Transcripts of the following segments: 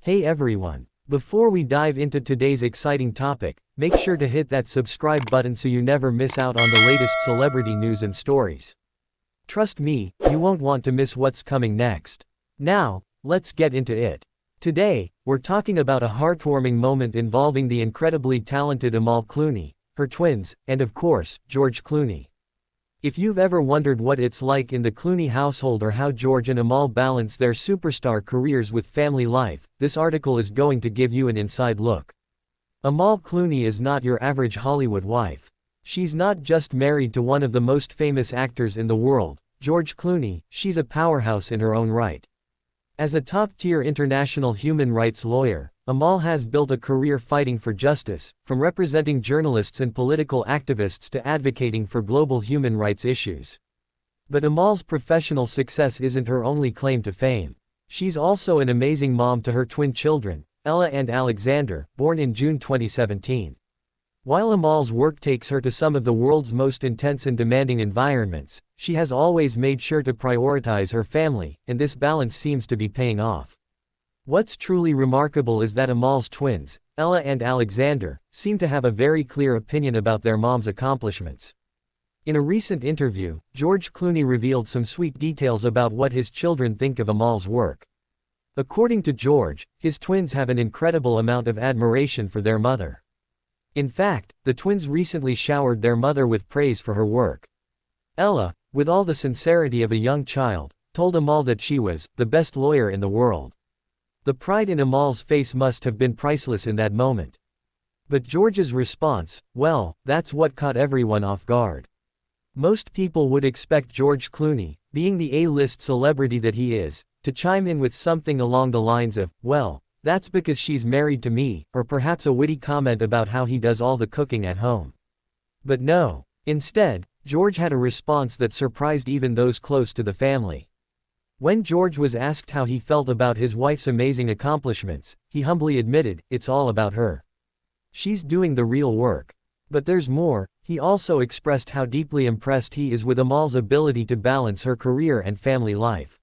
Hey everyone! Before we dive into today's exciting topic, make sure to hit that subscribe button so you never miss out on the latest celebrity news and stories. Trust me, you won't want to miss what's coming next. Now, let's get into it. Today, we're talking about a heartwarming moment involving the incredibly talented Amal Clooney, her twins, and of course, George Clooney. If you've ever wondered what it's like in the Clooney household or how George and Amal balance their superstar careers with family life, this article is going to give you an inside look. Amal Clooney is not your average Hollywood wife. She's not just married to one of the most famous actors in the world, George Clooney, she's a powerhouse in her own right. As a top-tier international human rights lawyer, Amal has built a career fighting for justice, from representing journalists and political activists to advocating for global human rights issues. But Amal's professional success isn't her only claim to fame. She's also an amazing mom to her twin children, Ella and Alexander, born in June 2017. While Amal's work takes her to some of the world's most intense and demanding environments, she has always made sure to prioritize her family, and this balance seems to be paying off. What's truly remarkable is that Amal's twins, Ella and Alexander, seem to have a very clear opinion about their mom's accomplishments. In a recent interview, George Clooney revealed some sweet details about what his children think of Amal's work. According to George, his twins have an incredible amount of admiration for their mother. In fact, the twins recently showered their mother with praise for her work. Ella, with all the sincerity of a young child, told Amal that she was the best lawyer in the world. The pride in Amal's face must have been priceless in that moment. But George's response, well, that's what caught everyone off guard. Most people would expect George Clooney, being the A-list celebrity that he is, to chime in with something along the lines of, well, that's because she's married to me, or perhaps a witty comment about how he does all the cooking at home. But no. Instead, George had a response that surprised even those close to the family. When George was asked how he felt about his wife's amazing accomplishments, he humbly admitted, it's all about her. She's doing the real work. But there's more. He also expressed how deeply impressed he is with Amal's ability to balance her career and family life.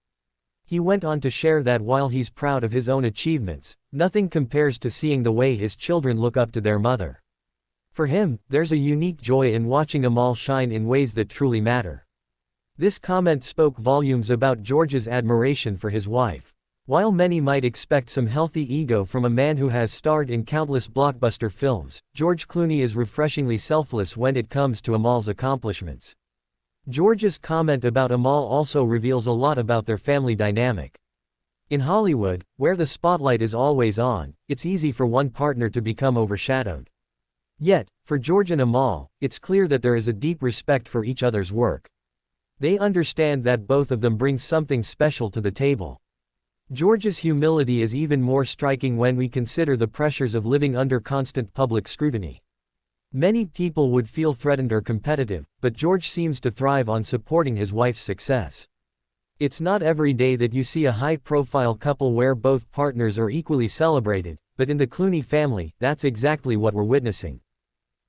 He went on to share that while he's proud of his own achievements, nothing compares to seeing the way his children look up to their mother. For him, there's a unique joy in watching Amal shine in ways that truly matter. This comment spoke volumes about George's admiration for his wife. While many might expect some healthy ego from a man who has starred in countless blockbuster films, George Clooney is refreshingly selfless when it comes to Amal's accomplishments. George's comment about Amal also reveals a lot about their family dynamic. In Hollywood, where the spotlight is always on, it's easy for one partner to become overshadowed. Yet, for George and Amal, it's clear that there is a deep respect for each other's work. They understand that both of them bring something special to the table. George's humility is even more striking when we consider the pressures of living under constant public scrutiny. Many people would feel threatened or competitive, but George seems to thrive on supporting his wife's success. It's not every day that you see a high-profile couple where both partners are equally celebrated, but in the Clooney family, that's exactly what we're witnessing.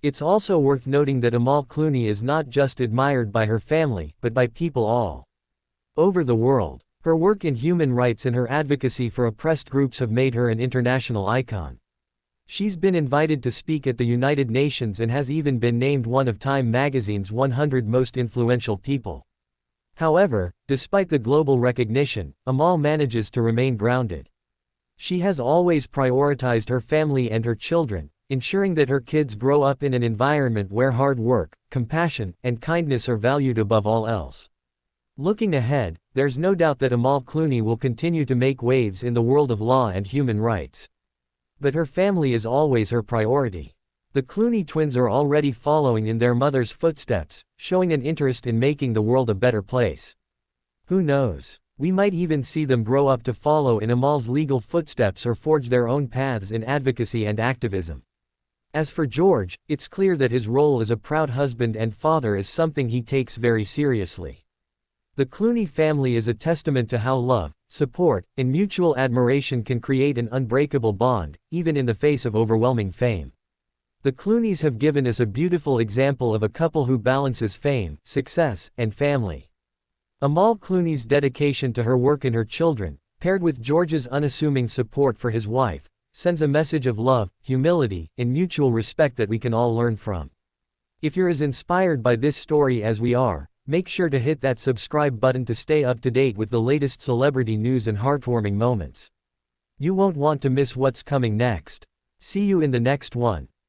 It's also worth noting that Amal Clooney is not just admired by her family, but by people all over the world. Her work in human rights and her advocacy for oppressed groups have made her an international icon. She's been invited to speak at the United Nations and has even been named one of Time magazine's 100 most influential people. However, despite the global recognition, Amal manages to remain grounded. She has always prioritized her family and her children, ensuring that her kids grow up in an environment where hard work, compassion, and kindness are valued above all else. Looking ahead, there's no doubt that Amal Clooney will continue to make waves in the world of law and human rights. But her family is always her priority. The Clooney twins are already following in their mother's footsteps, showing an interest in making the world a better place. Who knows? We might even see them grow up to follow in Amal's legal footsteps or forge their own paths in advocacy and activism. As for George, it's clear that his role as a proud husband and father is something he takes very seriously. The Clooney family is a testament to how love, support, and mutual admiration can create an unbreakable bond, even in the face of overwhelming fame. The Clooneys have given us a beautiful example of a couple who balances fame, success, and family. Amal Clooney's dedication to her work and her children, paired with George's unassuming support for his wife, sends a message of love, humility, and mutual respect that we can all learn from. If you're as inspired by this story as we are, make sure to hit that subscribe button to stay up to date with the latest celebrity news and heartwarming moments. You won't want to miss what's coming next. See you in the next one.